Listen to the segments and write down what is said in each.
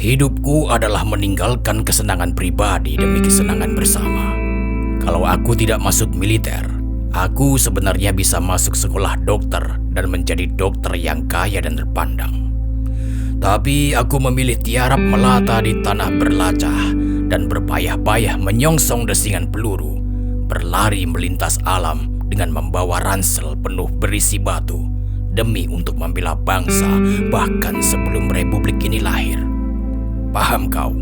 Hidupku adalah meninggalkan kesenangan pribadi demi kesenangan bersama. Kalau aku tidak masuk militer, aku sebenarnya bisa masuk sekolah dokter dan menjadi dokter yang kaya dan terpandang. Tapi aku memilih tiarap melata di tanah berlacah dan berpayah-payah menyongsong desingan peluru, berlari melintas alam dengan membawa ransel penuh berisi batu demi untuk membela bangsa bahkan sebelum republik ini lahir. Paham kau?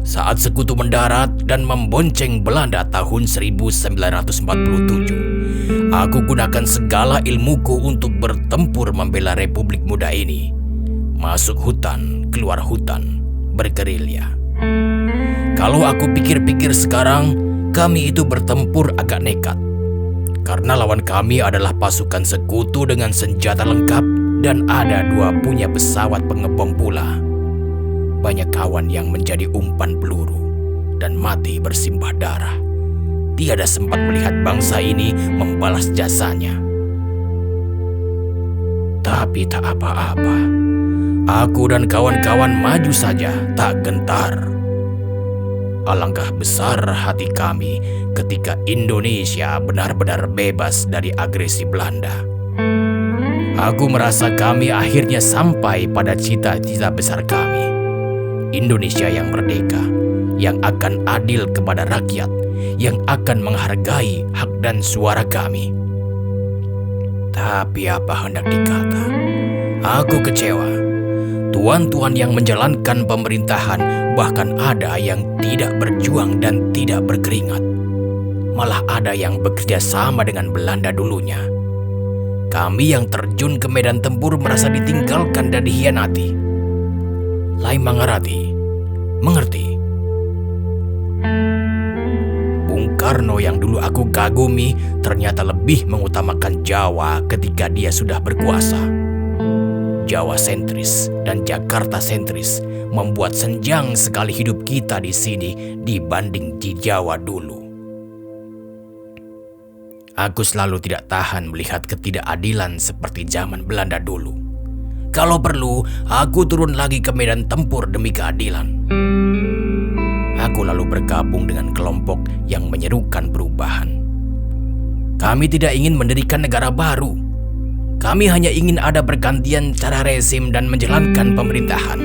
Saat sekutu mendarat dan membonceng Belanda tahun 1947, aku gunakan segala ilmuku untuk bertempur membela republik muda ini. Masuk hutan, keluar hutan, bergerilya. Kalau aku pikir-pikir sekarang, kami itu bertempur agak nekat. Karena lawan kami adalah pasukan sekutu dengan senjata lengkap dan ada 2 punya pesawat pengebom pula. Banyak kawan yang menjadi umpan peluru dan mati bersimbah darah. Tiada sempat melihat bangsa ini membalas jasanya. Tapi tak apa-apa. Aku dan kawan-kawan maju saja, tak gentar. Alangkah besar hati kami ketika Indonesia benar-benar bebas dari agresi Belanda. Aku merasa kami akhirnya sampai pada cita-cita besar kami. Indonesia yang merdeka, yang akan adil kepada rakyat, yang akan menghargai hak dan suara kami. Tapi apa hendak dikata, aku kecewa. Tuan-tuan yang menjalankan pemerintahan bahkan ada yang tidak berjuang dan tidak berkeringat. Malah ada yang bekerja sama dengan Belanda dulunya. Kami yang terjun ke medan tempur merasa ditinggalkan dan dikhianati. Lai Mangarati, mengerti? Bung Karno yang dulu aku kagumi ternyata lebih mengutamakan Jawa ketika dia sudah berkuasa. Jawa sentris dan Jakarta sentris membuat senjang sekali hidup kita di sini dibanding di Jawa dulu. Aku selalu tidak tahan melihat ketidakadilan seperti zaman Belanda dulu. Kalau perlu, aku turun lagi ke medan tempur demi keadilan. Aku lalu bergabung dengan kelompok yang menyerukan perubahan. Kami tidak ingin mendirikan negara baru. Kami hanya ingin ada pergantian cara rezim dan menjalankan pemerintahan.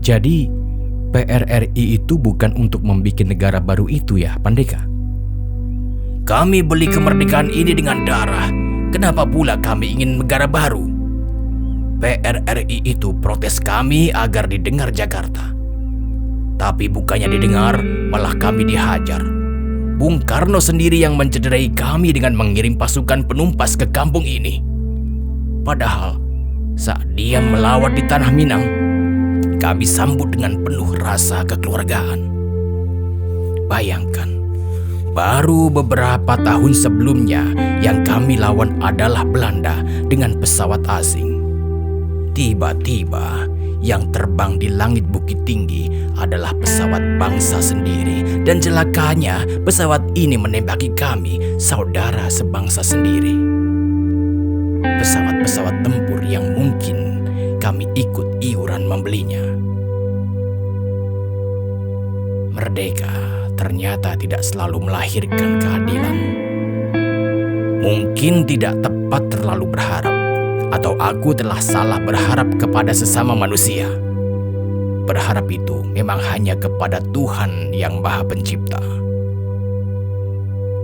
Jadi, PRRI itu bukan untuk membuat negara baru itu ya, Pandeka? Kami beli kemerdekaan ini dengan darah. Kenapa pula kami ingin negara baru? PRRI itu protes kami agar didengar Jakarta. Tapi bukannya didengar, malah kami dihajar. Bung Karno sendiri yang mencederai kami dengan mengirim pasukan penumpas ke kampung ini. Padahal saat dia melawat di tanah Minang, kami sambut dengan penuh rasa kekeluargaan. Bayangkan, baru beberapa tahun sebelumnya yang kami lawan adalah Belanda dengan pesawat asing. Tiba-tiba yang terbang di langit Bukit Tinggi adalah pesawat bangsa sendiri dan celakanya pesawat ini menembaki kami, saudara sebangsa sendiri. Pesawat-pesawat tempur yang mungkin kami ikut iuran membelinya. Merdeka ternyata tidak selalu melahirkan keadilan. Mungkin tidak tepat terlalu berharap, atau aku telah salah berharap kepada sesama manusia. Berharap itu memang hanya kepada Tuhan yang Maha Pencipta.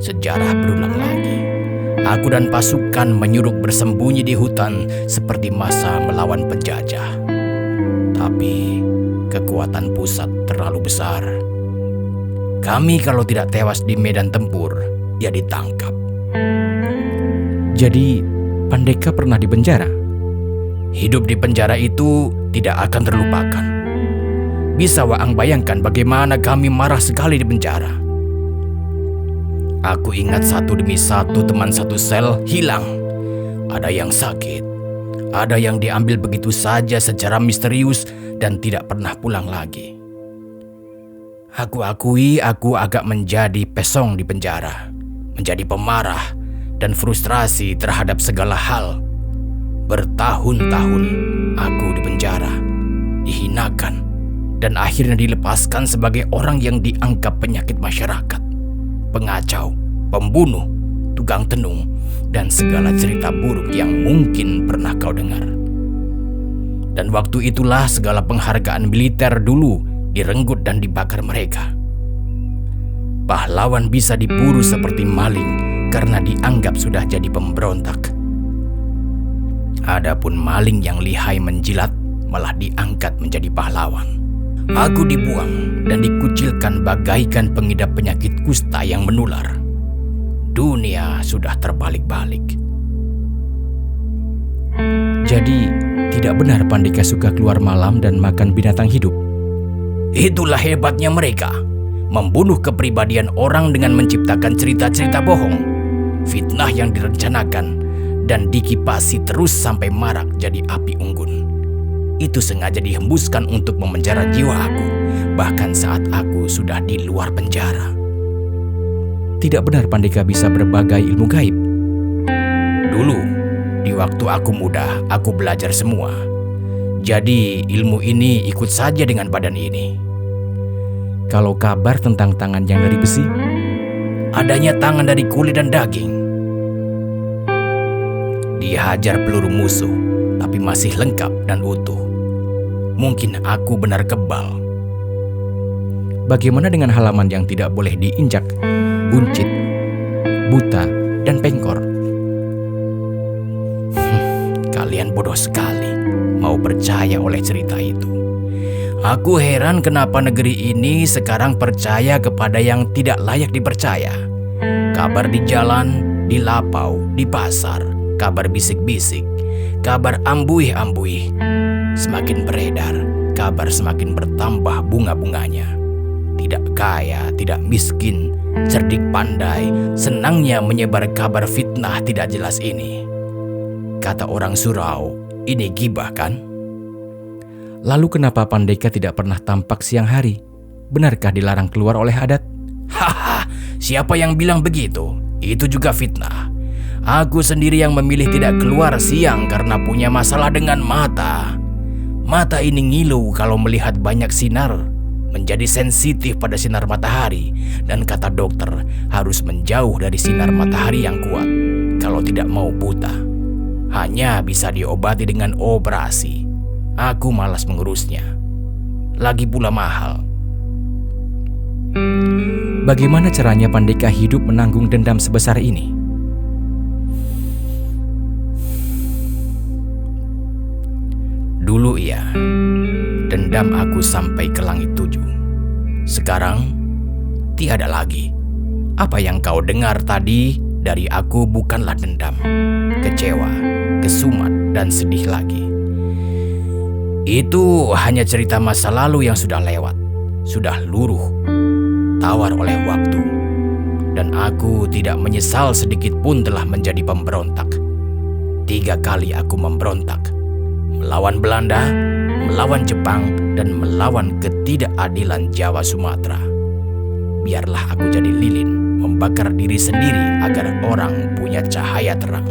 Sejarah berulang lagi. Aku dan pasukan menyuruk bersembunyi di hutan seperti masa melawan penjajah. Tapi kekuatan pusat terlalu besar. Kami kalau tidak tewas di medan tempur, ya ditangkap. Jadi, Pandeka pernah di penjara? Hidup di penjara itu tidak akan terlupakan. Bisa Waang bayangkan bagaimana kami marah sekali di penjara. Aku ingat satu demi satu teman satu sel hilang. Ada yang sakit, ada yang diambil begitu saja secara misterius dan tidak pernah pulang lagi. Aku akui aku agak menjadi pesong di penjara, menjadi pemarah dan frustrasi terhadap segala hal. Bertahun-tahun aku dipenjara, dihinakan, dan akhirnya dilepaskan sebagai orang yang dianggap penyakit masyarakat, pengacau, pembunuh, tukang tenung, dan segala cerita buruk yang mungkin pernah kau dengar. Dan waktu itulah segala penghargaan militer dulu direnggut dan dibakar mereka. Pahlawan bisa diburu seperti maling karena dianggap sudah jadi pemberontak. Adapun maling yang lihai menjilat malah diangkat menjadi pahlawan. Aku dibuang dan dikucilkan bagaikan pengidap penyakit kusta yang menular. Dunia sudah terbalik-balik. Jadi, tidak benar Pandika suka keluar malam dan makan binatang hidup? Itulah hebatnya mereka, membunuh kepribadian orang dengan menciptakan cerita-cerita bohong, fitnah yang direncanakan, dan dikipasi terus sampai marak jadi api unggun. Itu sengaja dihembuskan untuk memenjara jiwa aku, bahkan saat aku sudah di luar penjara. Tidak benar Pandika bisa berbagai ilmu gaib? Dulu, di waktu aku muda, aku belajar semua. Jadi ilmu ini ikut saja dengan badan ini. Kalau kabar tentang tangan yang dari besi? Adanya tangan dari kulit dan daging. Dihajar peluru musuh, tapi masih lengkap dan utuh. Mungkin aku benar kebal. Bagaimana dengan halaman yang tidak boleh diinjak, buncit, buta, dan pengkor? Kalian bodoh sekali mau percaya oleh cerita itu. Aku heran kenapa negeri ini sekarang percaya kepada yang tidak layak dipercaya. Kabar di jalan, di lapau, di pasar, kabar bisik-bisik, kabar ambuih-ambuih. Semakin beredar, kabar semakin bertambah bunga-bunganya. Tidak kaya, tidak miskin, cerdik pandai, senangnya menyebar kabar fitnah tidak jelas ini. Kata orang surau, ini gibah kan? Lalu kenapa Pandika tidak pernah tampak siang hari? Benarkah dilarang keluar oleh adat? Haha, siapa yang bilang begitu? Itu juga fitnah. Aku sendiri yang memilih tidak keluar siang karena punya masalah dengan mata. Mata ini ngilu kalau melihat banyak sinar, menjadi sensitif pada sinar matahari, dan kata dokter harus menjauh dari sinar matahari yang kuat kalau tidak mau buta. Hanya bisa diobati dengan operasi. Aku malas mengurusnya. Lagi pula mahal. Bagaimana caranya Pandika hidup menanggung dendam sebesar ini? Dulu iya, dendam aku sampai ke langit 7. Sekarang, tiada lagi. Apa yang kau dengar tadi dari aku bukanlah dendam, kecewa, kesumat, dan sedih lagi. Itu hanya cerita masa lalu yang sudah lewat, sudah luruh, tawar oleh waktu. Dan aku tidak menyesal sedikit pun telah menjadi pemberontak. 3 kali aku memberontak. Melawan Belanda, melawan Jepang, dan melawan ketidakadilan Jawa Sumatera. Biarlah aku jadi lilin, membakar diri sendiri agar orang punya cahaya terang.